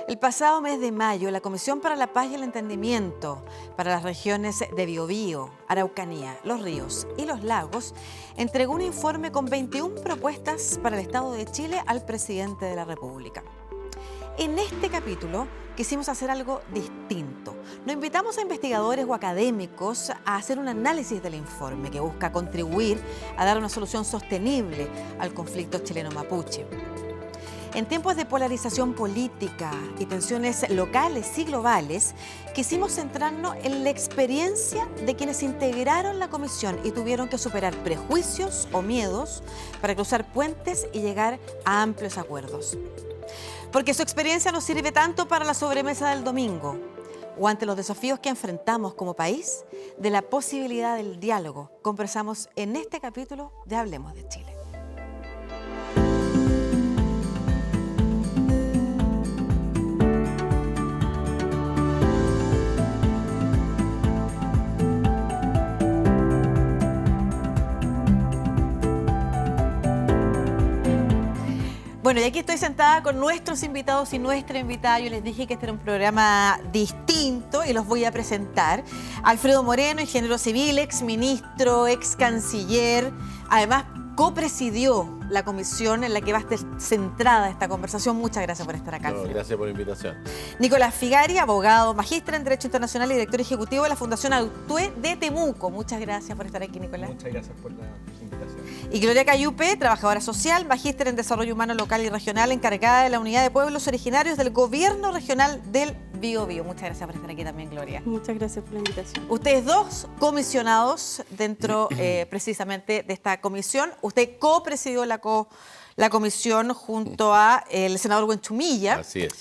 El pasado mes de mayo, la Comisión para la Paz y el Entendimiento para las regiones de Biobío, Araucanía, Los Ríos y Los Lagos entregó un informe con 21 propuestas para el Estado de Chile al presidente de la República. En este capítulo quisimos hacer algo distinto. Nos invitamos a investigadores o académicos a hacer un análisis del informe que busca contribuir a dar una solución sostenible al conflicto chileno-mapuche. En tiempos de polarización política y tensiones locales y globales, quisimos centrarnos en la experiencia de quienes integraron la comisión y tuvieron que superar prejuicios o miedos para cruzar puentes y llegar a amplios acuerdos. Porque su experiencia nos sirve tanto para la sobremesa del domingo o ante los desafíos que enfrentamos como país, de la posibilidad del diálogo. Conversamos en este capítulo de Hablemos de Chile. Bueno, y aquí estoy sentada con nuestros invitados y nuestra invitada. Yo les dije que este era un programa distinto y los voy a presentar. Alfredo Moreno, ingeniero civil, ex ministro, ex canciller, además copresidió la comisión en la que va a estar centrada esta conversación. Muchas gracias por estar acá. No, gracias por la invitación. Nicolás Figari, abogado, magíster en Derecho Internacional y director ejecutivo de la Fundación Autue de Temuco. Muchas gracias por estar aquí, Nicolás. Muchas gracias por la invitación. Y Gloria Cayupe, trabajadora social, magíster en Desarrollo Humano Local y Regional, encargada de la Unidad de Pueblos Originarios del Gobierno Regional del Biobío. Muchas gracias por estar aquí también, Gloria. Muchas gracias por la invitación. Ustedes dos comisionados dentro precisamente de esta comisión. Usted copresidió la comisión junto a el senador Huenchumilla. Así es.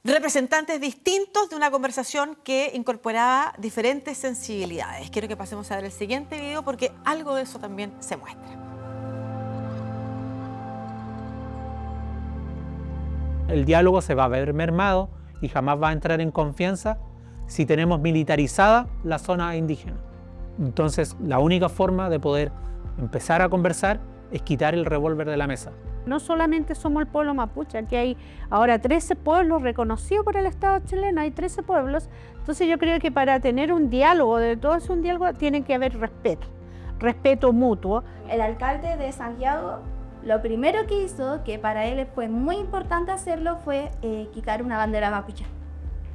Representantes distintos de una conversación que incorporaba diferentes sensibilidades. Quiero que pasemos a ver el siguiente video porque algo de eso también se muestra. El diálogo se va a ver mermado y jamás va a entrar en confianza si tenemos militarizada la zona indígena. Entonces, la única forma de poder empezar a conversar es quitar el revólver de la mesa. No solamente somos el pueblo mapuche, aquí hay ahora 13 pueblos reconocidos por el Estado chileno, hay 13 pueblos. Entonces yo creo que para tener un diálogo, de todo es un diálogo, tiene que haber respeto mutuo. El alcalde de Santiago, lo primero que hizo, que para él fue muy importante hacerlo, fue quitar una bandera mapuche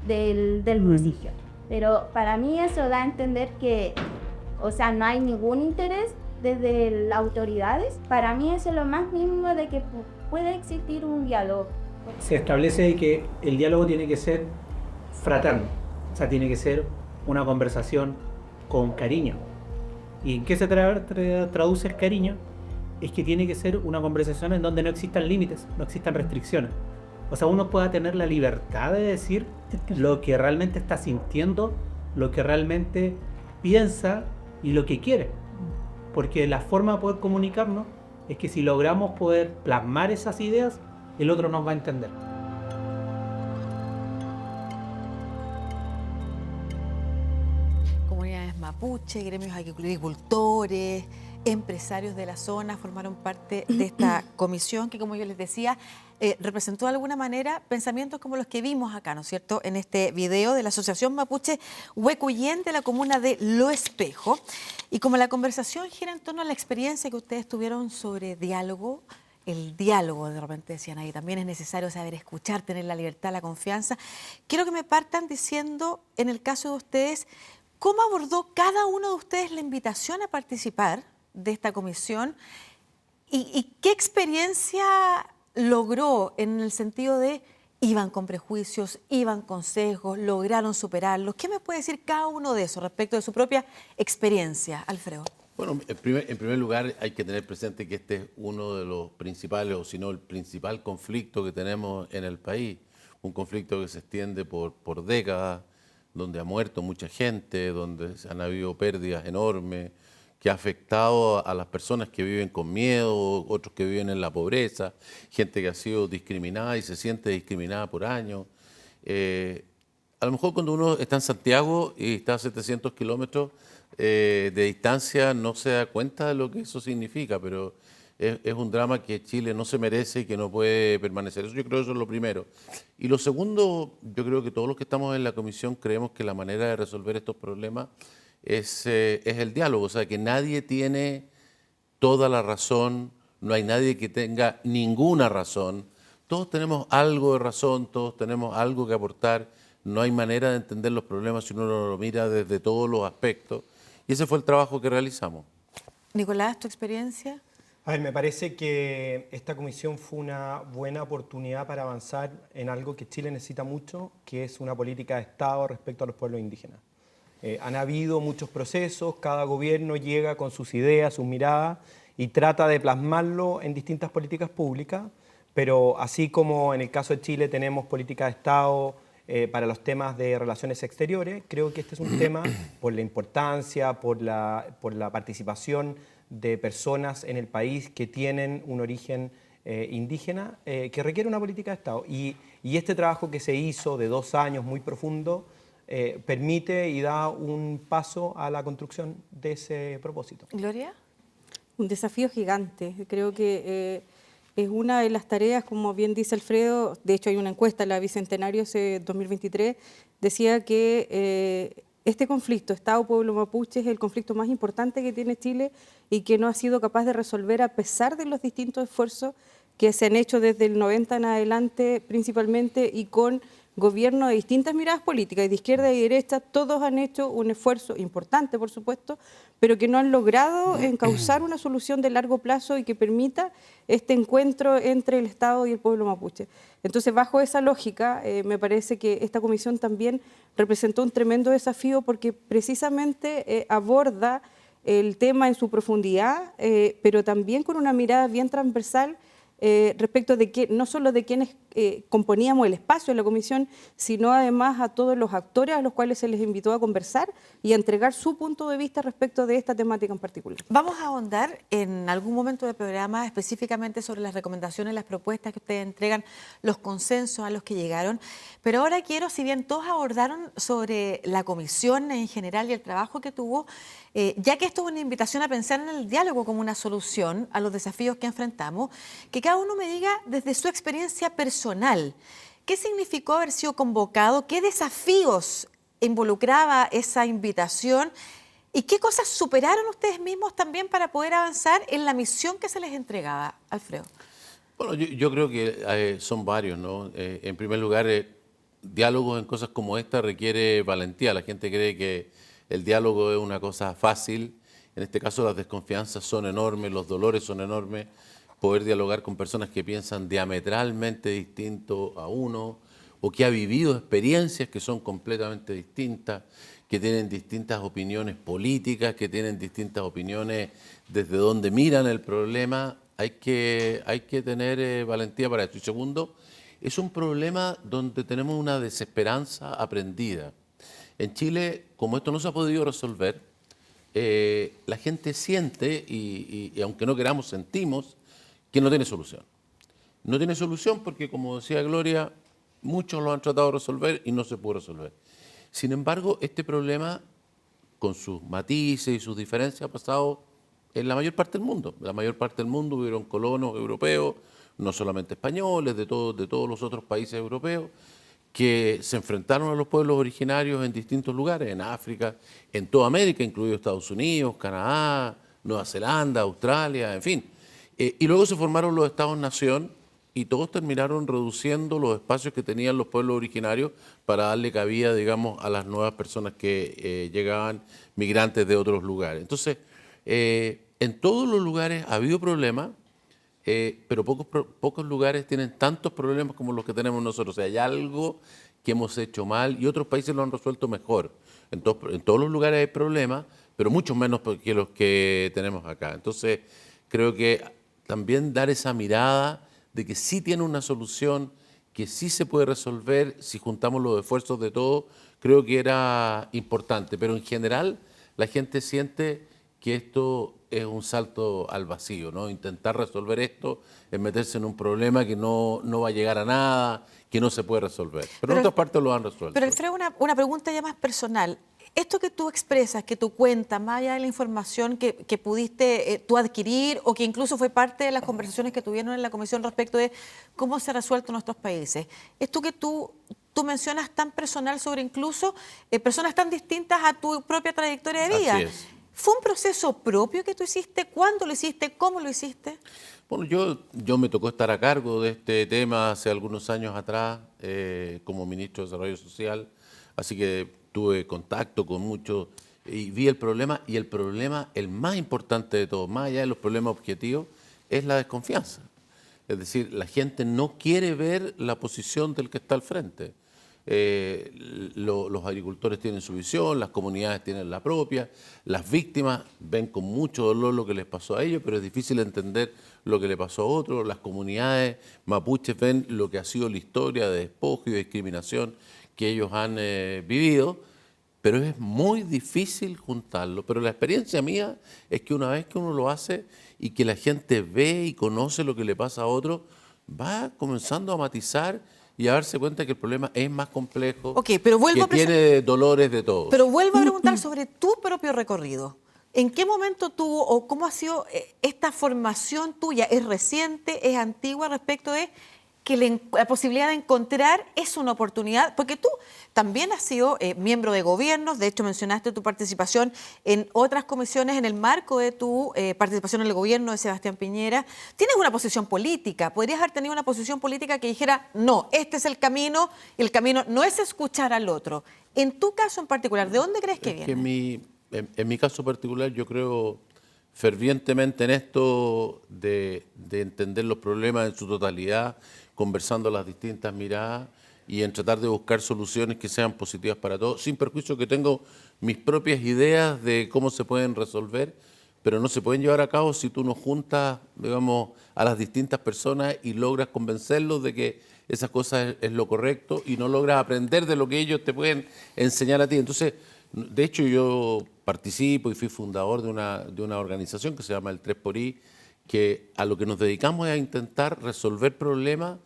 del municipio. Pero para mí eso da a entender que, o sea, no hay ningún interés desde las autoridades. Para mí eso es lo más mínimo de que pueda existir un diálogo. Se establece que el diálogo tiene que ser fraterno, o sea, tiene que ser una conversación con cariño. ¿Y en qué se traduce el cariño? Es que tiene que ser una conversación en donde no existan límites, no existan restricciones. O sea, uno pueda tener la libertad de decir lo que realmente está sintiendo, lo que realmente piensa y lo que quiere. Porque la forma de poder comunicarnos es que si logramos poder plasmar esas ideas, el otro nos va a entender. Comunidades mapuche, gremios agricultores, empresarios de la zona formaron parte de esta comisión que, como yo les decía, representó de alguna manera pensamientos como los que vimos acá, ¿no es cierto?, en este video de la Asociación Mapuche Huecuyén de la comuna de Lo Espejo. Y como la conversación gira en torno a la experiencia que ustedes tuvieron sobre diálogo, el diálogo, de repente decían ahí, también es necesario saber escuchar, tener la libertad, la confianza. Quiero que me partan diciendo, en el caso de ustedes, ¿cómo abordó cada uno de ustedes la invitación a participar de esta comisión y qué experiencia logró en el sentido de iban con prejuicios, iban con sesgos, lograron superarlos? ¿Qué me puede decir cada uno de eso respecto de su propia experiencia, Alfredo? Bueno, en primer lugar hay que tener presente que este es uno de los principales, o si no el principal conflicto que tenemos en el país. Un conflicto que se extiende por décadas, donde ha muerto mucha gente, donde han habido pérdidas enormes, que ha afectado a las personas que viven con miedo, otros que viven en la pobreza, gente que ha sido discriminada y se siente discriminada por años. A lo mejor cuando uno está en Santiago y está a 700 kilómetros de distancia no se da cuenta de lo que eso significa, pero es un drama que Chile no se merece y que no puede permanecer. Eso yo creo que eso es lo primero. Y lo segundo, yo creo que todos los que estamos en la comisión creemos que la manera de resolver estos problemas es el diálogo, o sea, que nadie tiene toda la razón, no hay nadie que tenga ninguna razón. Todos tenemos algo de razón, todos tenemos algo que aportar. No hay manera de entender los problemas si uno lo mira desde todos los aspectos. Y ese fue el trabajo que realizamos. Nicolás, ¿tu experiencia? A ver, me parece que esta comisión fue una buena oportunidad para avanzar en algo que Chile necesita mucho, que es una política de Estado respecto a los pueblos indígenas. Han habido muchos procesos, cada gobierno llega con sus ideas, sus miradas y trata de plasmarlo en distintas políticas públicas, pero así como en el caso de Chile tenemos política de Estado para los temas de relaciones exteriores, creo que este es un tema por la importancia, por la participación de personas en el país que tienen un origen indígena, que requiere una política de Estado. Y este trabajo que se hizo de 2 años muy profundo permite y da un paso a la construcción de ese propósito. Gloria. Un desafío gigante. Creo que es una de las tareas, como bien dice Alfredo, de hecho hay una encuesta, la Bicentenario 2023, decía que este conflicto, Estado-Pueblo Mapuche, es el conflicto más importante que tiene Chile y que no ha sido capaz de resolver a pesar de los distintos esfuerzos que se han hecho desde el 90 en adelante, principalmente, y con gobiernos de distintas miradas políticas, de izquierda y derecha, todos han hecho un esfuerzo importante, por supuesto, pero que no han logrado encauzar una solución de largo plazo y que permita este encuentro entre el Estado y el pueblo mapuche. Entonces, bajo esa lógica, me parece que esta comisión también representó un tremendo desafío porque precisamente aborda el tema en su profundidad, pero también con una mirada bien transversal respecto de que no solo de quienes componíamos el espacio de la comisión, sino además a todos los actores a los cuales se les invitó a conversar y a entregar su punto de vista respecto de esta temática en particular. Vamos a ahondar en algún momento del programa específicamente sobre las recomendaciones, las propuestas que ustedes entregan, los consensos a los que llegaron, pero ahora quiero, si bien todos abordaron sobre la comisión en general y el trabajo que tuvo, ya que esto es una invitación a pensar en el diálogo como una solución a los desafíos que enfrentamos, que cada uno me diga desde su experiencia personal, ¿qué significó haber sido convocado? ¿Qué desafíos involucraba esa invitación? ¿Y qué cosas superaron ustedes mismos también para poder avanzar en la misión que se les entregaba? Alfredo. Bueno, yo creo que son varios, ¿no? En primer lugar, diálogos en cosas como esta requiere valentía. La gente cree que el diálogo es una cosa fácil. En este caso las desconfianzas son enormes, los dolores son enormes. Poder dialogar con personas que piensan diametralmente distinto a uno o que ha vivido experiencias que son completamente distintas, que tienen distintas opiniones políticas, que tienen distintas opiniones desde donde miran el problema, hay que tener valentía para esto. Y segundo, es un problema donde tenemos una desesperanza aprendida. En Chile, como esto no se ha podido resolver, la gente siente, y aunque no queramos, sentimos, que no tiene solución. No tiene solución porque, como decía Gloria, muchos lo han tratado de resolver y no se pudo resolver. Sin embargo, este problema, con sus matices y sus diferencias, ha pasado en la mayor parte del mundo. En la mayor parte del mundo hubieron colonos europeos, no solamente españoles, de todos los otros países europeos, que se enfrentaron a los pueblos originarios en distintos lugares, en África, en toda América, incluido Estados Unidos, Canadá, Nueva Zelanda, Australia, en fin. Y luego se formaron los Estados-nación y todos terminaron reduciendo los espacios que tenían los pueblos originarios para darle cabida, digamos, a las nuevas personas que llegaban, migrantes de otros lugares. Entonces, en todos los lugares ha habido problemas, pero pocos lugares tienen tantos problemas como los que tenemos nosotros. O sea, hay algo que hemos hecho mal y otros países lo han resuelto mejor. En todos los lugares hay problemas, pero muchos menos que los que tenemos acá. Entonces, creo que también dar esa mirada de que sí tiene una solución, que sí se puede resolver si juntamos los esfuerzos de todos, creo que era importante. Pero en general la gente siente que esto es un salto al vacío, ¿no? Intentar resolver esto es meterse en un problema que no va a llegar a nada, que no se puede resolver. Pero en otras partes lo han resuelto. Pero Alfredo, una pregunta ya más personal. Esto que tú expresas, que tú cuentas, más allá de la información que pudiste tú adquirir o que incluso fue parte de las conversaciones que tuvieron en la comisión respecto de cómo se ha resuelto en nuestros países, esto que tú mencionas tan personal sobre incluso personas tan distintas a tu propia trayectoria de vida. Así es. ¿Fue un proceso propio que tú hiciste? ¿Cuándo lo hiciste? ¿Cómo lo hiciste? Bueno, yo me tocó estar a cargo de este tema hace algunos años atrás como ministro de Desarrollo Social, así que tuve contacto con muchos y vi el problema, y el problema, el más importante de todo, más allá de los problemas objetivos, es la desconfianza. Es decir, la gente no quiere ver la posición del que está al frente. Los agricultores tienen su visión, las comunidades tienen la propia, las víctimas ven con mucho dolor lo que les pasó a ellos, pero es difícil entender lo que le pasó a otros. Las comunidades mapuches ven lo que ha sido la historia de despojo y de discriminación que ellos han vivido, pero es muy difícil juntarlo. Pero la experiencia mía es que una vez que uno lo hace y que la gente ve y conoce lo que le pasa a otro, va comenzando a matizar y a darse cuenta que el problema es más complejo, Ok, pero vuelvo que tiene dolores de todos. Pero vuelvo a preguntar sobre tu propio recorrido. ¿En qué momento tuvo o cómo ha sido esta formación tuya? ¿Es reciente, es antigua respecto de que la posibilidad de encontrar es una oportunidad? Porque tú también has sido miembro de gobiernos, de hecho mencionaste tu participación en otras comisiones en el marco de tu participación en el gobierno de Sebastián Piñera. Tienes una posición política, podrías haber tenido una posición política que dijera, no, este es el camino no es escuchar al otro. En tu caso en particular, ¿de dónde crees que viene? En mi caso particular, yo creo fervientemente en esto de entender los problemas en su totalidad, conversando las distintas miradas y en tratar de buscar soluciones que sean positivas para todos, sin perjuicio que tengo mis propias ideas de cómo se pueden resolver, pero no se pueden llevar a cabo si tú no juntas, digamos, a las distintas personas y logras convencerlos de que esas cosas es lo correcto y no logras aprender de lo que ellos te pueden enseñar a ti. Entonces, de hecho, yo participo y fui fundador de una organización que se llama el 3xI, que a lo que nos dedicamos es a intentar resolver problemas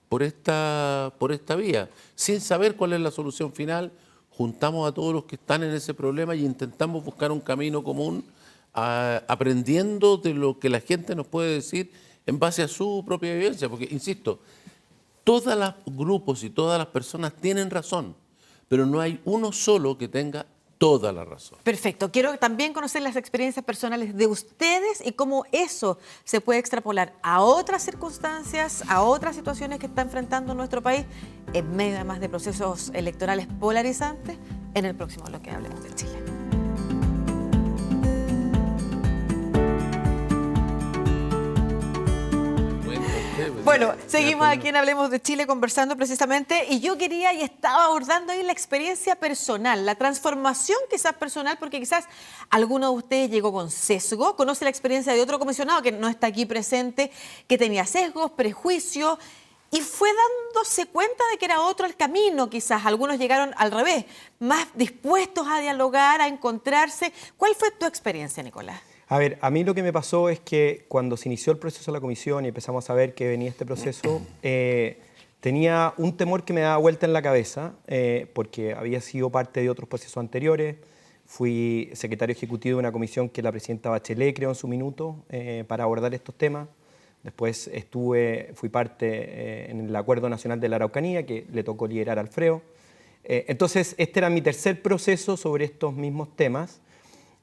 por esta vía. Sin saber cuál es la solución final, juntamos a todos los que están en ese problema y intentamos buscar un camino común, aprendiendo de lo que la gente nos puede decir en base a su propia vivencia. Porque, insisto, todos los grupos y todas las personas tienen razón, pero no hay uno solo que tenga toda la razón. Perfecto. Quiero también conocer las experiencias personales de ustedes y cómo eso se puede extrapolar a otras circunstancias, a otras situaciones que está enfrentando nuestro país en medio además de procesos electorales polarizantes. En el próximo bloque Hablemos de Chile. Bueno, seguimos aquí en Hablemos de Chile conversando precisamente y yo quería y estaba abordando ahí la experiencia personal, la transformación quizás personal, porque quizás alguno de ustedes llegó con sesgo, conoce la experiencia de otro comisionado que no está aquí presente, que tenía sesgos, prejuicios y fue dándose cuenta de que era otro el camino quizás. Algunos llegaron al revés, más dispuestos a dialogar, a encontrarse. ¿Cuál fue tu experiencia, Nicolás? A ver, a mí lo que me pasó es que cuando se inició el proceso de la comisión y empezamos a ver que venía este proceso, tenía un temor que me daba vuelta en la cabeza, porque había sido parte de otros procesos anteriores. Fui secretario ejecutivo de una comisión que la presidenta Bachelet creó en su minuto para abordar estos temas. Después fui parte en el Acuerdo Nacional de la Araucanía, que le tocó liderar a Alfredo. Entonces, este era mi tercer proceso sobre estos mismos temas.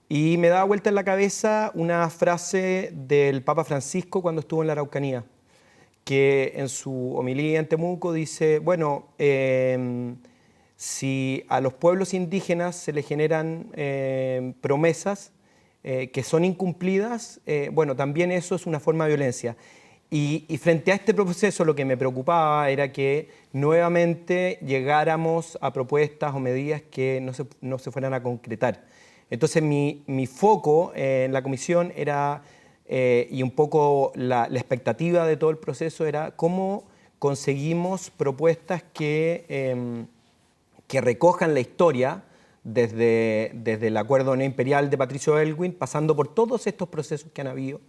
Y me daba vuelta en la cabeza una frase del Papa Francisco cuando estuvo en la Araucanía, que en su homilía en Temuco dice, bueno, si a los pueblos indígenas se les generan promesas que son incumplidas, bueno, también eso es una forma de violencia. Y frente a este proceso lo que me preocupaba era que nuevamente llegáramos a propuestas o medidas que no se fueran a concretar. Entonces mi foco en la comisión era, y un poco la expectativa de todo el proceso era cómo conseguimos propuestas que recojan la historia desde el acuerdo neoimperial de Patricio Aylwin, pasando por todos estos procesos que han habido,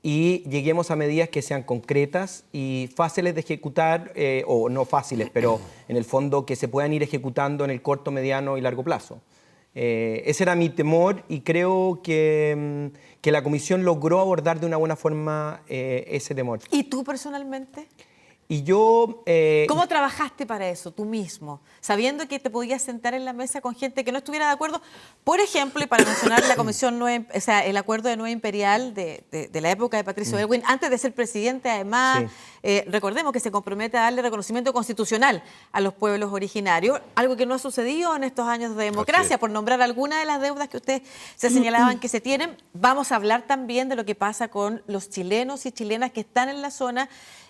y lleguemos a medidas que sean concretas y fáciles de ejecutar, o no fáciles, pero en el fondo que se puedan ir ejecutando en el corto, mediano y largo plazo. Ese era mi temor y creo que la comisión logró abordar de una buena forma ese temor. ¿Y tú personalmente? Y yo... ¿Cómo trabajaste para eso tú mismo? Sabiendo que te podías sentar en la mesa con gente que no estuviera de acuerdo. Por ejemplo, y para mencionar la Comisión 9, o sea, el acuerdo de Nueva Imperial de la época de Patricio Aylwin, antes de ser presidente, además, recordemos que se compromete a darle reconocimiento constitucional a los pueblos originarios, algo que no ha sucedido en estos años de democracia, por nombrar algunas de las deudas que ustedes se señalaban que se tienen. Vamos a hablar también de lo que pasa con los chilenos y chilenas que están en la zona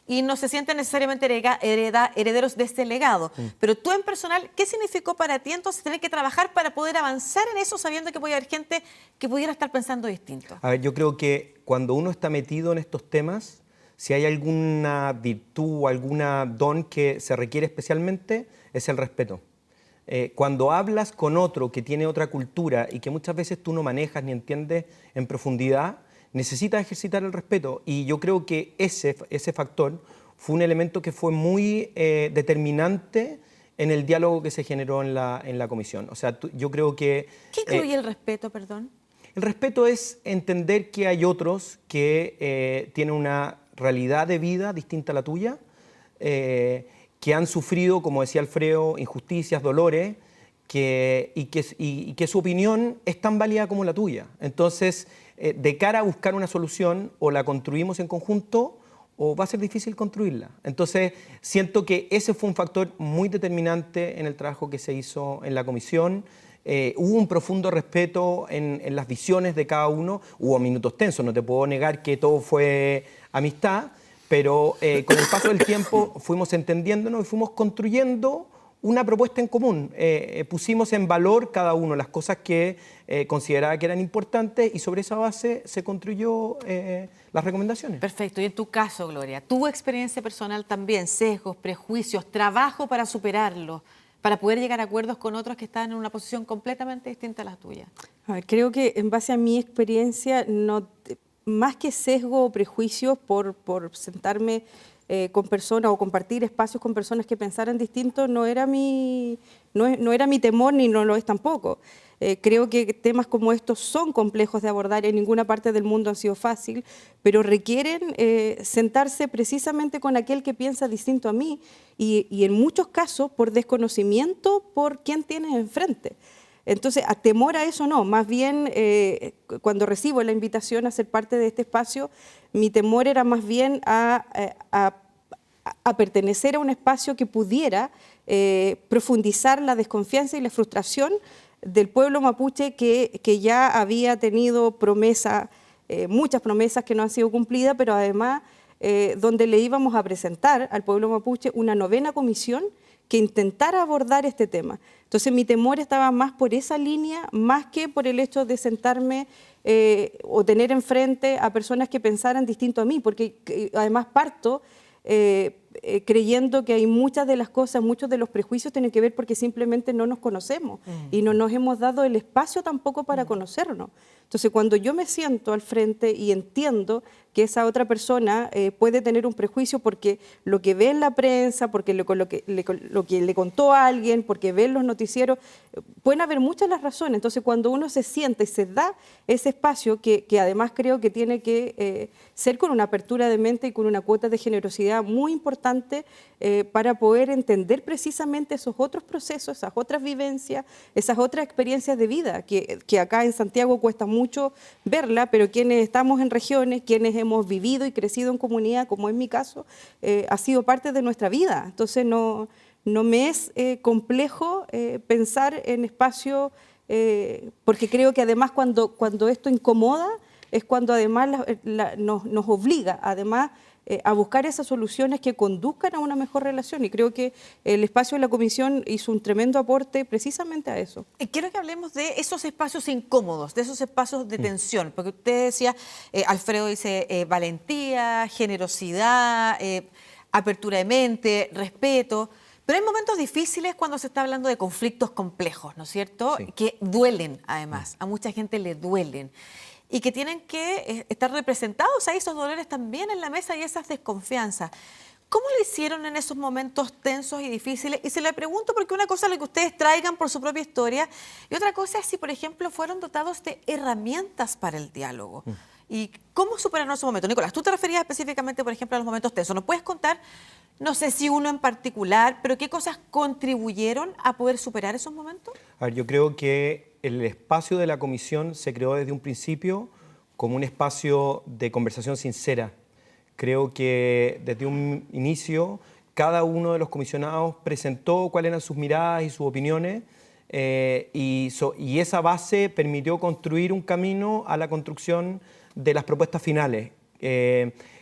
y no se sienten necesariamente herederos de este legado. Pero tú en personal, ¿qué significó para ti entonces tener que trabajar para poder avanzar en eso sabiendo que puede haber gente que pudiera estar pensando distinto? A ver, yo creo que cuando uno está metido en estos temas, si hay alguna virtud o alguna don que se requiere especialmente, es el respeto. Cuando hablas con otro que tiene otra cultura y que muchas veces tú no manejas ni entiendes en profundidad, necesitas ejercitar el respeto, y yo creo que ese factor fue un elemento que fue muy determinante en el diálogo que se generó en la comisión. O sea, yo creo que... ¿Qué incluye el respeto, perdón? El respeto es entender que hay otros que tienen una realidad de vida distinta a la tuya, que han sufrido, como decía Alfredo, injusticias, dolores, y que su opinión es tan válida como la tuya. Entonces, de cara a buscar una solución, o la construimos en conjunto o va a ser difícil construirla. Entonces, siento que ese fue un factor muy determinante en el trabajo que se hizo en la comisión. Hubo un profundo respeto en las visiones de cada uno. Hubo minutos tensos, no te puedo negar que todo fue amistad, pero con el paso del tiempo fuimos entendiéndonos y fuimos construyendo una propuesta en común. Pusimos en valor cada uno las cosas que consideraba que eran importantes y sobre esa base se construyó las recomendaciones. Perfecto. Y en tu caso, Gloria, tu experiencia personal también, sesgos, prejuicios, trabajo para superarlos, para poder llegar a acuerdos con otros que están en una posición completamente distinta a la tuya. A ver, creo que en base a mi experiencia, más que sesgo o prejuicios por sentarme con personas o compartir espacios con personas que pensaran distinto, no era mi temor ni no lo es tampoco. Creo que temas como estos son complejos de abordar, en ninguna parte del mundo han sido fácil, pero requieren sentarse precisamente con aquel que piensa distinto a mí y en muchos casos por desconocimiento por quién tienes enfrente. Entonces, a temor a eso no, más bien cuando recibo la invitación a ser parte de este espacio, mi temor era más bien a pertenecer a un espacio que pudiera profundizar la desconfianza y la frustración del pueblo mapuche que ya había tenido muchas promesas que no han sido cumplidas, pero además donde le íbamos a presentar al pueblo mapuche una 9ª comisión que intentara abordar este tema. Entonces mi temor estaba más por esa línea, más que por el hecho de sentarme o tener enfrente a personas que pensaran distinto a mí, porque además parto creyendo que hay muchas de las cosas, muchos de los prejuicios tienen que ver porque simplemente no nos conocemos y no nos hemos dado el espacio tampoco para conocernos. Entonces, cuando yo me siento al frente y entiendo que esa otra persona puede tener un prejuicio porque lo que ve en la prensa, porque lo que le contó a alguien, porque ve en los noticieros, pueden haber muchas las razones. Entonces, cuando uno se sienta y se da ese espacio, que además creo que tiene que ser con una apertura de mente y con una cuota de generosidad muy importante para poder entender precisamente esos otros procesos, esas otras vivencias, esas otras experiencias de vida, que acá en Santiago cuesta mucho verla, pero quienes estamos en regiones, quienes hemos vivido y crecido en comunidad, como en mi caso, ha sido parte de nuestra vida. Entonces no me es complejo pensar en espacio, porque creo que además cuando esto incomoda, es cuando además nos obliga además a buscar esas soluciones que conduzcan a una mejor relación, y creo que el espacio de la comisión hizo un tremendo aporte precisamente a eso. Quiero que hablemos de esos espacios incómodos, de esos espacios de tensión, porque usted decía, Alfredo dice valentía, generosidad, apertura de mente, respeto, pero hay momentos difíciles cuando se está hablando de conflictos complejos, ¿no es cierto? Sí. Que duelen además, a mucha gente le duelen. Y que tienen que estar representados ahí esos dolores también en la mesa y esas desconfianzas. ¿Cómo lo hicieron en esos momentos tensos y difíciles? Y se le pregunto porque una cosa es lo que ustedes traigan por su propia historia y otra cosa es si, por ejemplo, fueron dotados de herramientas para el diálogo. ¿Y cómo superaron esos momentos? Nicolás, tú te referías específicamente, por ejemplo, a los momentos tensos. ¿Nos puedes contar, no sé si uno en particular, pero qué cosas contribuyeron a poder superar esos momentos? A ver, yo creo que el espacio de la comisión se creó desde un principio como un espacio de conversación sincera. Creo que desde un inicio cada uno de los comisionados presentó cuáles eran sus miradas y sus opiniones y esa base permitió construir un camino a la construcción de las propuestas finales.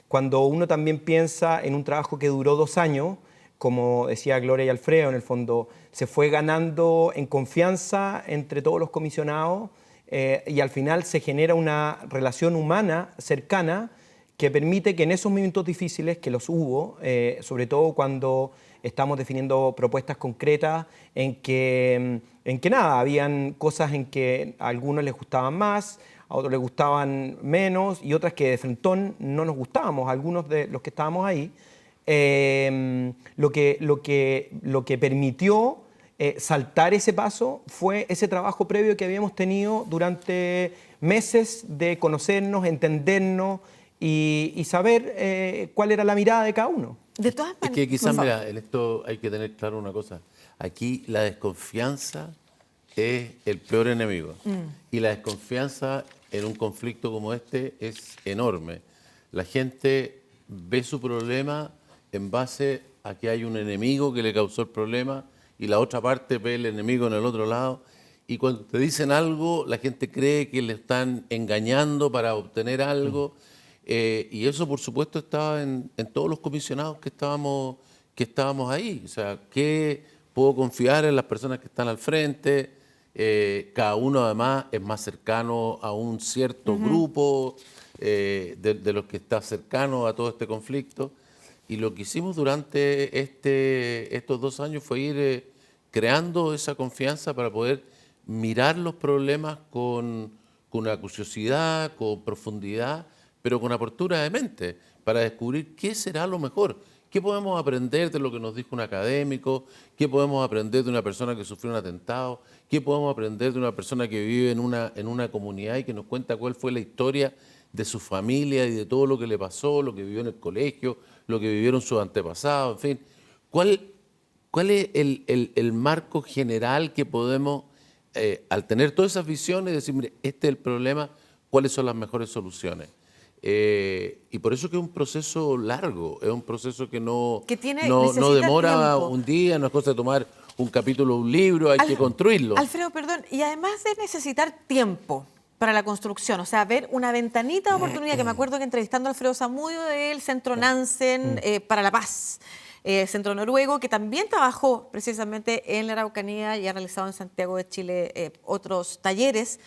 Cuando uno también piensa en un trabajo que duró 2 años, como decía Gloria y Alfredo, en el fondo se fue ganando en confianza entre todos los comisionados y al final se genera una relación humana cercana que permite que en esos momentos difíciles, que los hubo, sobre todo cuando estamos definiendo propuestas concretas, en que nada, habían cosas en que a algunos les gustaban más, a otros les gustaban menos y otras que de frentón no nos gustábamos, algunos de los que estábamos ahí, lo que permitió saltar ese paso fue ese trabajo previo que habíamos tenido durante meses de conocernos, entendernos, y saber cuál era la mirada de cada uno. De todas maneras, es que quizás, mira, en esto hay que tener claro una cosa. Aquí la desconfianza es el peor enemigo. Y la desconfianza en un conflicto como este es enorme. La gente ve su problema en base a que hay un enemigo que le causó el problema y la otra parte ve el enemigo en el otro lado. Y cuando te dicen algo, la gente cree que le están engañando para obtener algo. Y eso, por supuesto, estaba en todos los comisionados que estábamos ahí. O sea, ¿qué puedo confiar en las personas que están al frente? Cada uno, además, es más cercano a un cierto grupo de los que está cercano a todo este conflicto. Y lo que hicimos durante estos 2 años fue ir creando esa confianza para poder mirar los problemas con una curiosidad, con profundidad, pero con apertura de mente, para descubrir qué será lo mejor, qué podemos aprender de lo que nos dijo un académico, qué podemos aprender de una persona que sufrió un atentado, qué podemos aprender de una persona que vive en una comunidad y que nos cuenta cuál fue la historia de su familia y de todo lo que le pasó, lo que vivió en el colegio, lo que vivieron sus antepasados, en fin. ¿Cuál es el marco general que podemos, al tener todas esas visiones, decir, mire, este es el problema, cuáles son las mejores soluciones? Y por eso que es un proceso largo, es un proceso que no demora tiempo. un día, no es cosa de tomar un capítulo de un libro, hay que construirlo. Alfredo, perdón, y además de necesitar tiempo para la construcción, o sea, ver una ventanita de oportunidad, que me acuerdo que entrevistando a Alfredo Zamudio del Centro Nansen para la Paz, Centro Noruego, que también trabajó precisamente en la Araucanía y ha realizado en Santiago de Chile otros talleres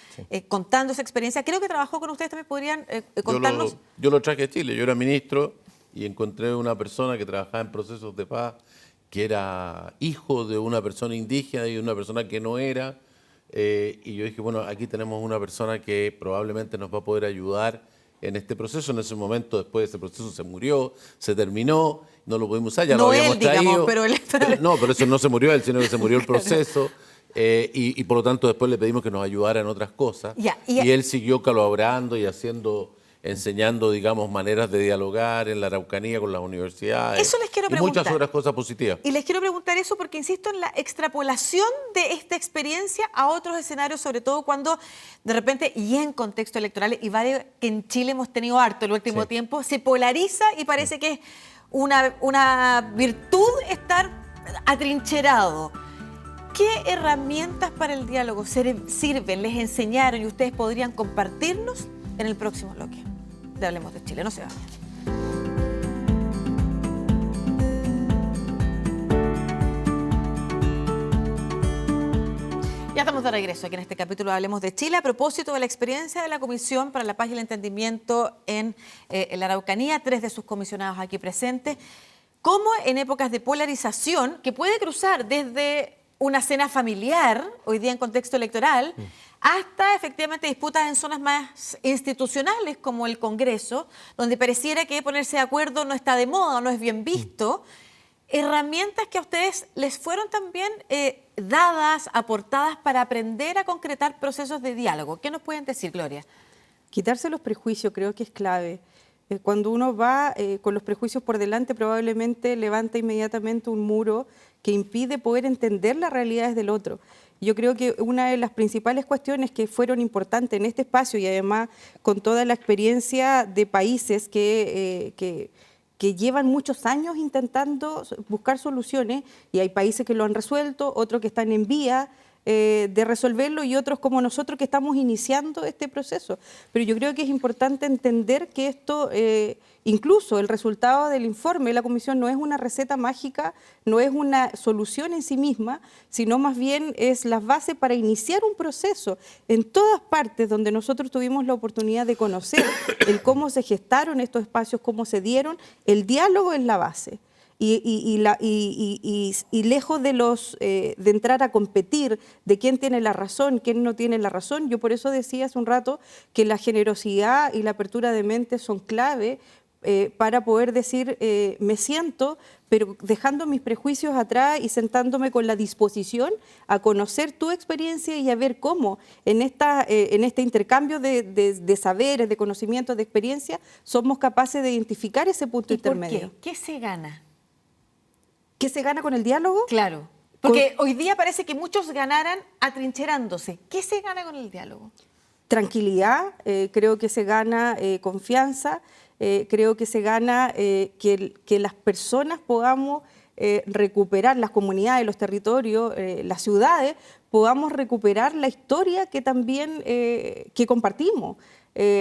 contando esa experiencia. Creo que trabajó con ustedes, también podrían contarnos. Yo lo traje a Chile, yo era ministro y encontré una persona que trabajaba en procesos de paz, que era hijo de una persona indígena y de una persona que no era. Y yo dije, bueno, aquí tenemos una persona que probablemente nos va a poder ayudar en este proceso. En ese momento, después de ese proceso, se murió, se terminó, no lo pudimos usar, ya no lo habíamos él, digamos, traído. pero él... No, pero eso no se murió él, sino que se murió el proceso. Y por lo tanto después le pedimos que nos ayudara en otras cosas. Y él siguió colaborando y enseñando, digamos, maneras de dialogar en la Araucanía con las universidades. Eso les quiero preguntar. Y muchas otras cosas positivas. Y les quiero preguntar eso porque insisto en la extrapolación de esta experiencia a otros escenarios, sobre todo cuando de repente, y en contexto electoral, y varios que en Chile hemos tenido harto el último tiempo, se polariza y parece que es una virtud estar atrincherado. ¿Qué herramientas para el diálogo sirven, les enseñaron y ustedes podrían compartirnos en el próximo bloque de Hablemos de Chile? No se vayan. Ya estamos de regreso aquí en este capítulo de Hablemos de Chile a propósito de la experiencia de la Comisión para la Paz y el Entendimiento en la Araucanía, 3 de sus comisionados aquí presentes, cómo en épocas de polarización que puede cruzar desde una cena familiar, hoy día en contexto electoral, hasta efectivamente disputas en zonas más institucionales como el Congreso, donde pareciera que ponerse de acuerdo no está de moda, no es bien visto. Herramientas que a ustedes les fueron también dadas, aportadas para aprender a concretar procesos de diálogo. ¿Qué nos pueden decir, Gloria? Quitarse los prejuicios creo que es clave. Cuando uno va con los prejuicios por delante, probablemente levanta inmediatamente un muro que impide poder entender las realidades del otro. Yo creo que una de las principales cuestiones que fueron importantes en este espacio y además con toda la experiencia de países que llevan muchos años intentando buscar soluciones, y hay países que lo han resuelto, otros que están en vía de resolverlo y otros como nosotros que estamos iniciando este proceso. Pero yo creo que es importante entender que esto, incluso el resultado del informe de la Comisión no es una receta mágica, no es una solución en sí misma, sino más bien es la base para iniciar un proceso en todas partes donde nosotros tuvimos la oportunidad de conocer el cómo se gestaron estos espacios, cómo se dieron. El diálogo es la base. Y lejos de entrar a competir de quién tiene la razón, quién no tiene la razón, yo por eso decía hace un rato que la generosidad y la apertura de mente son clave para poder decir me siento, pero dejando mis prejuicios atrás y sentándome con la disposición a conocer tu experiencia y a ver cómo en este intercambio de saberes, de conocimientos, de experiencia, somos capaces de identificar ese punto intermedio. ¿Por qué? ¿Qué se gana? ¿Qué se gana con el diálogo? Claro, porque hoy día parece que muchos ganaran atrincherándose. ¿Qué se gana con el diálogo? Tranquilidad, creo que se gana confianza, creo que se gana que las personas podamos recuperar, las comunidades, los territorios, las ciudades, podamos recuperar la historia que también que compartimos.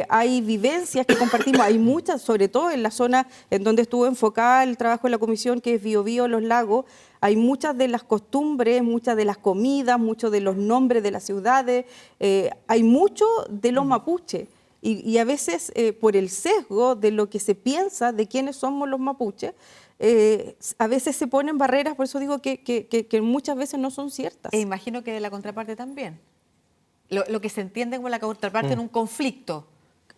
Hay vivencias que compartimos, hay muchas, sobre todo en la zona en donde estuvo enfocada el trabajo de la comisión, que es Biobío, Los Lagos. Hay muchas de las costumbres, muchas de las comidas, muchos de los nombres de las ciudades, hay mucho de los mapuches. Y a veces por el sesgo de lo que se piensa de quiénes somos los mapuches, a veces se ponen barreras, por eso digo que muchas veces no son ciertas. E imagino que de la contraparte también. Lo que se entiende como la contraparte en un conflicto.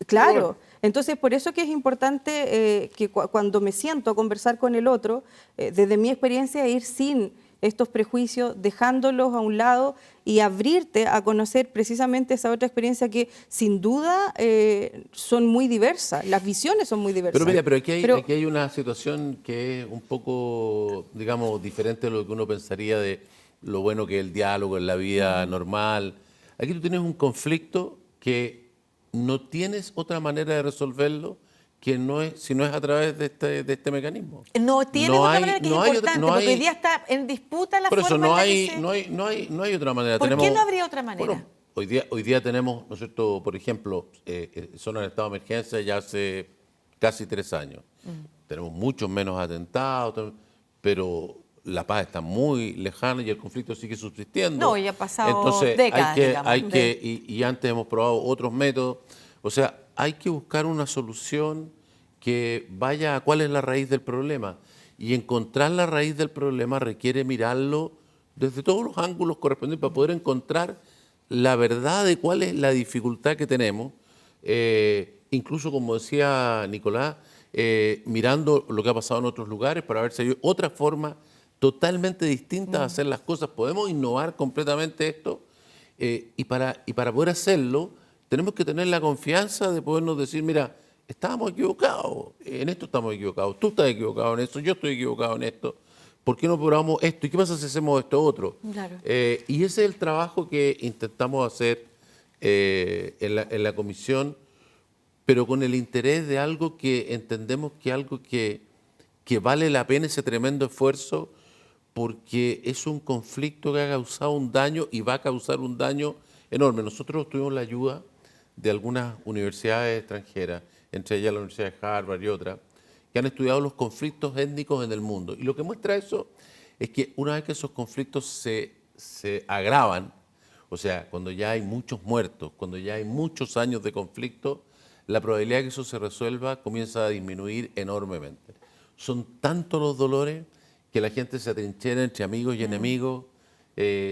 Claro, entonces por eso que es importante que cuando me siento a conversar con el otro, desde mi experiencia, ir sin estos prejuicios, dejándolos a un lado y abrirte a conocer precisamente esa otra experiencia que sin duda son muy diversas, las visiones son muy diversas. Pero mira, aquí hay una situación que es un poco, digamos, diferente de lo que uno pensaría de lo bueno que es el diálogo en la vida normal. Aquí tú tienes un conflicto que no tienes otra manera de resolverlo que si no es a través de este mecanismo. No tiene otra manera, que es importante, porque hoy día está en disputa la por eso forma no en la hay, que se... no hay otra manera. ¿Por qué no habría otra manera? Bueno, hoy día tenemos, ¿no es cierto?, por ejemplo, zona de estado de emergencia ya hace casi 3 años. Tenemos muchos menos atentados, pero la paz está muy lejana y el conflicto sigue subsistiendo. No, ya ha pasado Entonces, décadas, y antes hemos probado otros métodos. O sea, hay que buscar una solución que vaya a cuál es la raíz del problema. Y encontrar la raíz del problema requiere mirarlo desde todos los ángulos correspondientes para poder encontrar la verdad de cuál es la dificultad que tenemos. Incluso, como decía Nicolás, mirando lo que ha pasado en otros lugares para ver si hay otra forma totalmente distinta de hacer las cosas. Podemos innovar completamente esto y para poder hacerlo tenemos que tener la confianza de podernos decir, mira, estábamos equivocados, en esto estamos equivocados, tú estás equivocado en esto, yo estoy equivocado en esto, ¿por qué no probamos esto? ¿Y qué pasa si hacemos esto otro? Claro. Y ese es el trabajo que intentamos hacer en la comisión, pero con el interés de algo que entendemos que vale la pena ese tremendo esfuerzo, porque es un conflicto que ha causado un daño y va a causar un daño enorme. Nosotros tuvimos la ayuda de algunas universidades extranjeras, entre ellas la Universidad de Harvard y otras, que han estudiado los conflictos étnicos en el mundo. Y lo que muestra eso es que una vez que esos conflictos se agravan, o sea, cuando ya hay muchos muertos, cuando ya hay muchos años de conflicto, la probabilidad de que eso se resuelva comienza a disminuir enormemente. Son tantos los dolores que la gente se atrinchera entre amigos y enemigos,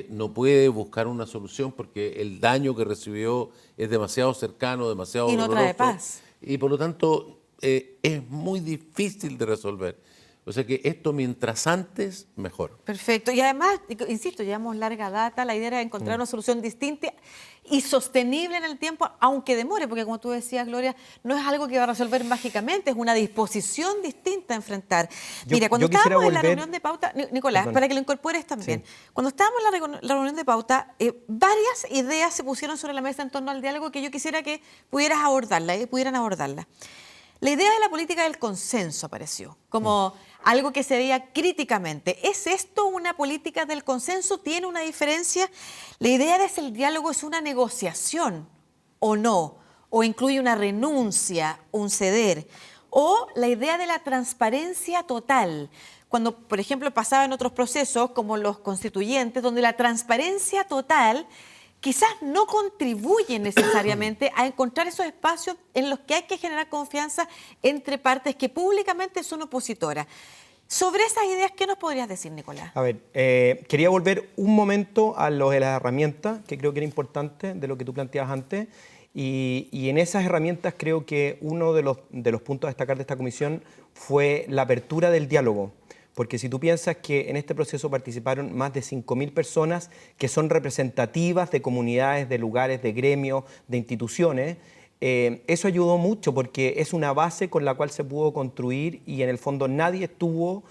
no puede buscar una solución porque el daño que recibió es demasiado cercano, demasiado Y no trae doloroso, paz. y por lo tanto es muy difícil de resolver. O sea que esto mientras antes, mejor. Perfecto. Y además, insisto, llevamos larga data, la idea era encontrar una solución distinta y sostenible en el tiempo, aunque demore, porque como tú decías, Gloria, no es algo que va a resolver mágicamente, es una disposición distinta a enfrentar. Mira, cuando yo quisiera estábamos en la volver- reunión de pauta, Nicolás, Perdón. para que lo incorpores también, cuando estábamos en la reunión de pauta, varias ideas se pusieron sobre la mesa en torno al diálogo que yo quisiera que pudieras abordarla, pudieran abordarla. La idea de la política del consenso apareció como algo que se veía críticamente. ¿Es esto una política del consenso? ¿Tiene una diferencia? ¿La idea de si el diálogo es una negociación o no? ¿O incluye una renuncia, un ceder? ¿O la idea de la transparencia total? Cuando, por ejemplo, pasaba en otros procesos como los constituyentes, donde la transparencia total quizás no contribuye necesariamente a encontrar esos espacios en los que hay que generar confianza entre partes que públicamente son opositoras. Sobre esas ideas, ¿qué nos podrías decir, Nicolás? A ver, quería volver un momento a lo de las herramientas, que creo que era importante de lo que tú planteabas antes. Y en esas herramientas creo que uno de los puntos a destacar de esta comisión fue la apertura del diálogo. Porque si tú piensas que en este proceso participaron más de 5.000 personas que son representativas de comunidades, de lugares, de gremios, de instituciones, eso ayudó mucho porque es una base con la cual se pudo construir y en el fondo nadie estuvo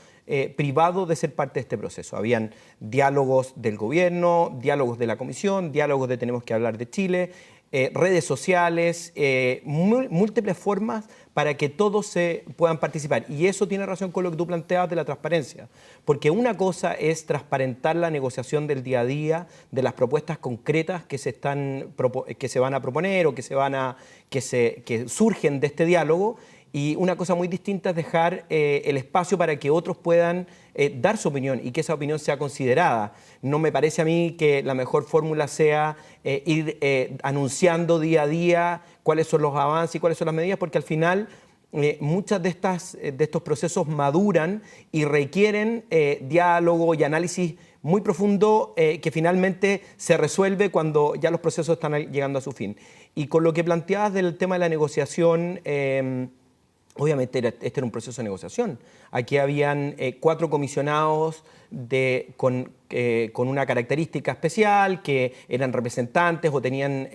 privado de ser parte de este proceso. Habían diálogos del gobierno, diálogos de la comisión, diálogos de Tenemos que hablar de Chile, redes sociales, múltiples formas para que todos se puedan participar. Y eso tiene relación con lo que tú planteabas de la transparencia. Porque una cosa es transparentar la negociación del día a día, de las propuestas concretas que se van a proponer o que surgen de este diálogo. Y una cosa muy distinta es dejar el espacio para que otros puedan dar su opinión y que esa opinión sea considerada. No me parece a mí que la mejor fórmula sea ir anunciando día a día cuáles son los avances y cuáles son las medidas, porque al final muchas de estos procesos maduran y requieren diálogo y análisis muy profundo que finalmente se resuelve cuando ya los procesos están llegando a su fin. Y con lo que planteabas del tema de la negociación, obviamente este era un proceso de negociación. Aquí habían 4 comisionados con una característica especial, que eran representantes o tenían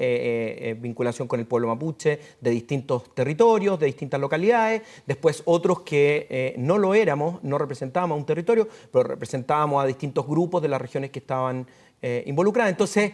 vinculación con el pueblo mapuche de distintos territorios, de distintas localidades. Después otros que no lo éramos, no representábamos a un territorio, pero representábamos a distintos grupos de las regiones que estaban involucradas. Entonces,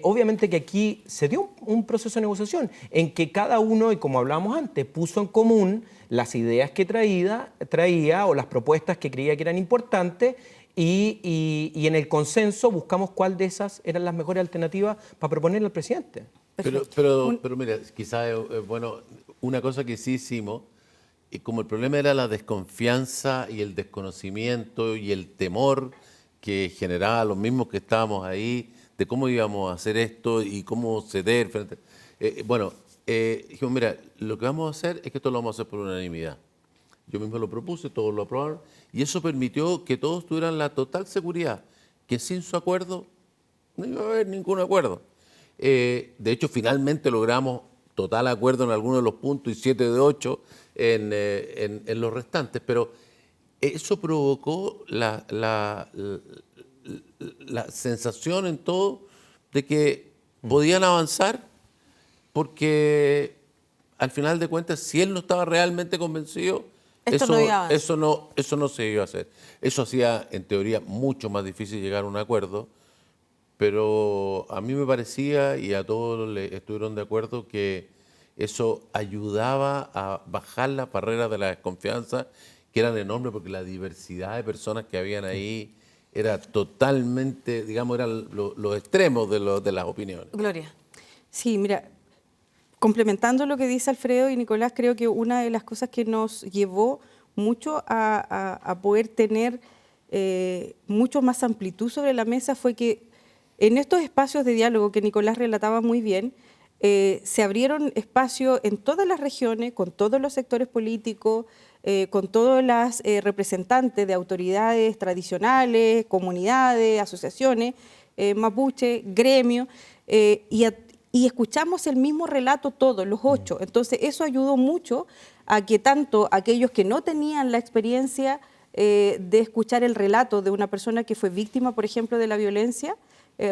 obviamente que aquí se dio un proceso de negociación en que cada uno, y como hablábamos antes, puso en común las ideas que traía o las propuestas que creía que eran importantes y en el consenso buscamos cuál de esas eran las mejores alternativas para proponerle al presidente. Pero mira, quizás bueno, una cosa que sí hicimos, y como el problema era la desconfianza y el desconocimiento y el temor que generaba los mismos que estábamos ahí, de cómo íbamos a hacer esto y cómo ceder frente. Dijimos, mira, lo que vamos a hacer es que esto lo vamos a hacer por unanimidad. Yo mismo lo propuse, todos lo aprobaron, y eso permitió que todos tuvieran la total seguridad que sin su acuerdo no iba a haber ningún acuerdo. De hecho, finalmente logramos total acuerdo en algunos de los puntos y 7 de 8 en los restantes, pero eso provocó la sensación en todo de que podían avanzar porque al final de cuentas, si él no estaba realmente convencido, eso no se iba a hacer. Eso hacía, en teoría, mucho más difícil llegar a un acuerdo, pero a mí me parecía, y a todos estuvieron de acuerdo, que eso ayudaba a bajar las barreras de la desconfianza, que eran enormes, porque la diversidad de personas que habían ahí era totalmente, digamos, eran los extremos de las opiniones. Gloria. Sí, mira, complementando lo que dice Alfredo y Nicolás, creo que una de las cosas que nos llevó mucho a poder tener mucho más amplitud sobre la mesa fue que en estos espacios de diálogo que Nicolás relataba muy bien, se abrieron espacios en todas las regiones, con todos los sectores políticos, con todas las representantes de autoridades tradicionales, comunidades, asociaciones, mapuche, gremio, y escuchamos el mismo relato todos, los 8. Entonces eso ayudó mucho a que tanto aquellos que no tenían la experiencia de escuchar el relato de una persona que fue víctima, por ejemplo, de la violencia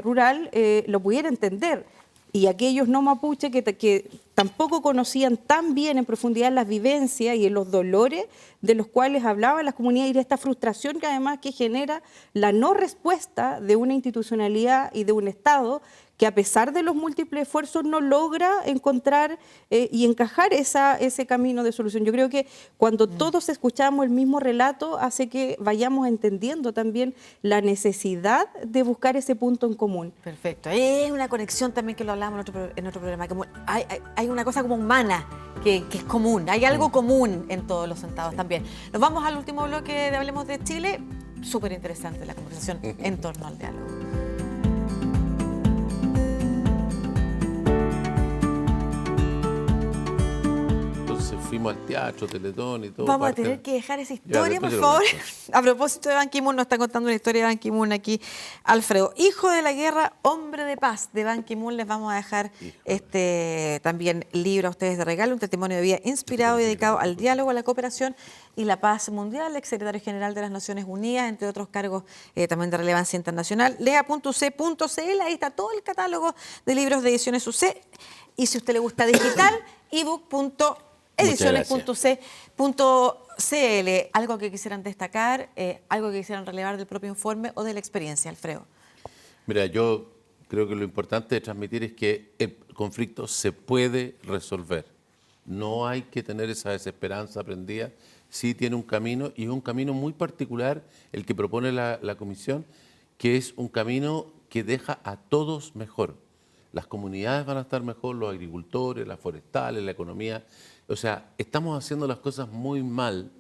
rural, lo pudiera entender. Y aquellos no mapuche que tampoco conocían tan bien en profundidad las vivencias y los dolores de los cuales hablaban las comunidades y de esta frustración que además que genera la no respuesta de una institucionalidad y de un Estado que a pesar de los múltiples esfuerzos no logra encontrar y encajar ese camino de solución. Yo creo que cuando todos escuchamos el mismo relato hace que vayamos entendiendo también la necesidad de buscar ese punto en común. Perfecto. Es una conexión también que lo hablamos en otro programa. Como hay una cosa como humana que es común. Hay algo común en todos los sentados también. Nos vamos al último bloque de Hablemos de Chile. Súper interesante la conversación en torno al diálogo. Fuimos al teatro, Teletón y todo. Vamos a tener que dejar esa historia, por favor. A propósito de Ban Ki-moon, nos está contando una historia de Ban Ki-moon aquí, Alfredo. Hijo de la guerra, hombre de paz de Ban Ki-moon. Les vamos a dejar también libro a ustedes de regalo, un testimonio de vida inspirado y dedicado al diálogo, a la cooperación y la paz mundial, ex secretario general de las Naciones Unidas, entre otros cargos también de relevancia internacional. Lea.uc.cl, ahí está todo el catálogo de libros de ediciones UC. Y si a usted le gusta digital, ebook.ediciones.c.cl. Algo que quisieran destacar, algo que quisieran relevar del propio informe o de la experiencia, Alfredo. Mira, yo creo que lo importante de transmitir es que el conflicto se puede resolver. No hay que tener esa desesperanza prendida. Sí tiene un camino, y es un camino muy particular el que propone la Comisión, que es un camino que deja a todos mejor. Las comunidades van a estar mejor, los agricultores, las forestales, la economía. O sea, estamos haciendo las cosas muy mal,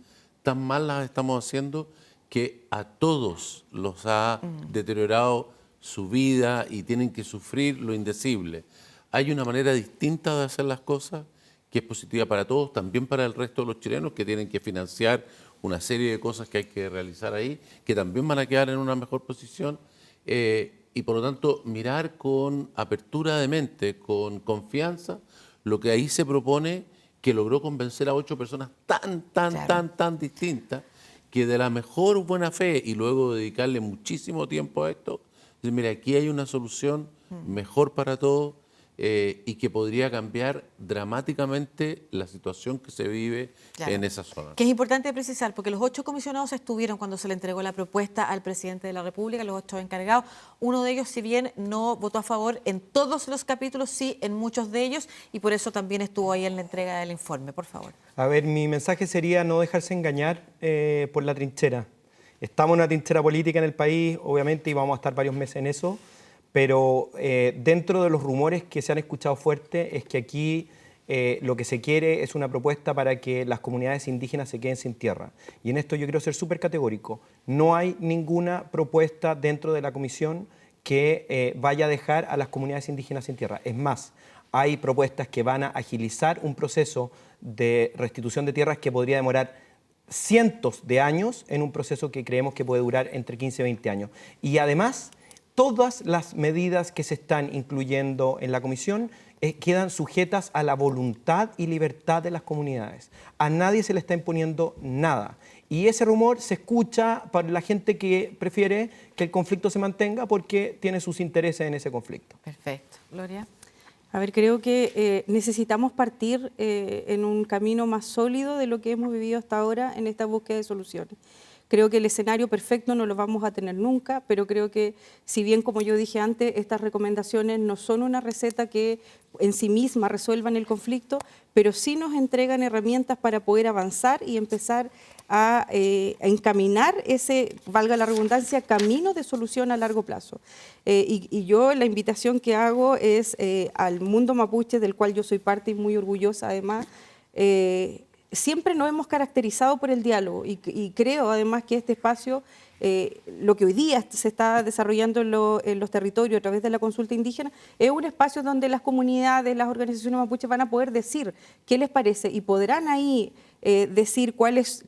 tan mal las estamos haciendo que a todos los ha deteriorado su vida y tienen que sufrir lo indecible. Hay una manera distinta de hacer las cosas que es positiva para todos, también para el resto de los chilenos que tienen que financiar una serie de cosas que hay que realizar ahí, que también van a quedar en una mejor posición. Y por lo tanto mirar con apertura de mente, con confianza, lo que ahí se propone, que logró convencer a 8 personas tan distintas, que de la mejor buena fe y luego dedicarle muchísimo tiempo a esto, decir, mira, aquí hay una solución mejor para todos y que podría cambiar dramáticamente la situación que se vive en esa zona. Que es importante precisar, porque los 8 comisionados estuvieron cuando se le entregó la propuesta al presidente de la República, los 8 encargados. Uno de ellos, si bien no votó a favor en todos los capítulos, sí en muchos de ellos, y por eso también estuvo ahí en la entrega del informe. Por favor. A ver, mi mensaje sería no dejarse engañar por la trinchera. Estamos en una trinchera política en el país, obviamente, y vamos a estar varios meses en eso. Pero dentro de los rumores que se han escuchado fuerte es que aquí lo que se quiere es una propuesta para que las comunidades indígenas se queden sin tierra. Y en esto yo quiero ser súper categórico. No hay ninguna propuesta dentro de la comisión que vaya a dejar a las comunidades indígenas sin tierra. Es más, hay propuestas que van a agilizar un proceso de restitución de tierras que podría demorar cientos de años en un proceso que creemos que puede durar entre 15 y 20 años. Y además, todas las medidas que se están incluyendo en la comisión quedan sujetas a la voluntad y libertad de las comunidades. A nadie se le está imponiendo nada. Y ese rumor se escucha para la gente que prefiere que el conflicto se mantenga porque tiene sus intereses en ese conflicto. Perfecto. Gloria. A ver, creo que necesitamos partir en un camino más sólido de lo que hemos vivido hasta ahora en esta búsqueda de soluciones. Creo que el escenario perfecto no lo vamos a tener nunca, pero creo que, si bien, como yo dije antes, estas recomendaciones no son una receta que en sí misma resuelvan el conflicto, pero sí nos entregan herramientas para poder avanzar y empezar a encaminar ese, valga la redundancia, camino de solución a largo plazo. Y yo la invitación que hago es al mundo mapuche, del cual yo soy parte y muy orgullosa además, siempre nos hemos caracterizado por el diálogo y creo además que este espacio, lo que hoy día se está desarrollando en los territorios a través de la consulta indígena, es un espacio donde las comunidades, las organizaciones mapuches van a poder decir qué les parece y podrán ahí decir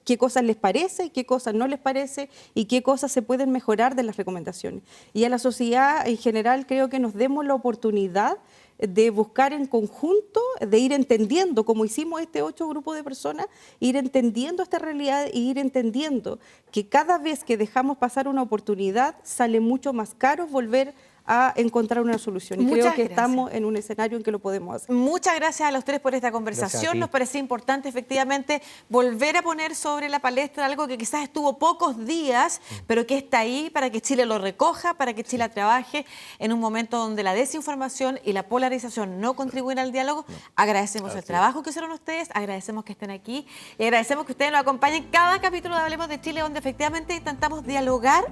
qué cosas les parece, qué cosas no les parece y qué cosas se pueden mejorar de las recomendaciones. Y a la sociedad en general creo que nos demos la oportunidad de buscar en conjunto, de ir entendiendo, como hicimos este 8 grupos de personas, ir entendiendo esta realidad e ir entendiendo que cada vez que dejamos pasar una oportunidad sale mucho más caro volver a encontrar una solución. Y Muchas creo que gracias. estamos en un escenario en que lo podemos hacer. Muchas gracias a los tres por esta Gracias a conversación. ti. Nos parece importante efectivamente volver a poner sobre la palestra algo que quizás estuvo pocos días, pero que está ahí para que Chile lo recoja, para que Chile trabaje en un momento donde la desinformación y la polarización no contribuyen al diálogo. Agradecemos el trabajo que hicieron ustedes, agradecemos que estén aquí y agradecemos que ustedes nos acompañen cada capítulo de Hablemos de Chile, donde efectivamente intentamos dialogar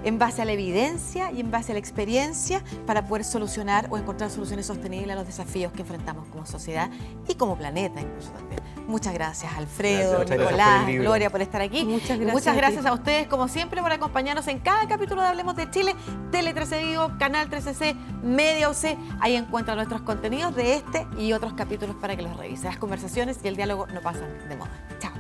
en base a la evidencia y en base a la experiencia para poder solucionar o encontrar soluciones sostenibles a los desafíos que enfrentamos como sociedad y como planeta incluso también. Muchas gracias, Alfredo, Gracias. Muchas gracias Nicolás, por el libro. Gloria, por estar aquí. Muchas Y gracias muchas a ti. gracias a ustedes, como siempre, por acompañarnos en cada capítulo de Hablemos de Chile, Tele 13 Vivo, Canal 13C, Media UC. Ahí encuentran nuestros contenidos de este y otros capítulos para que los revisen. Las conversaciones y el diálogo no pasan de moda. Chao.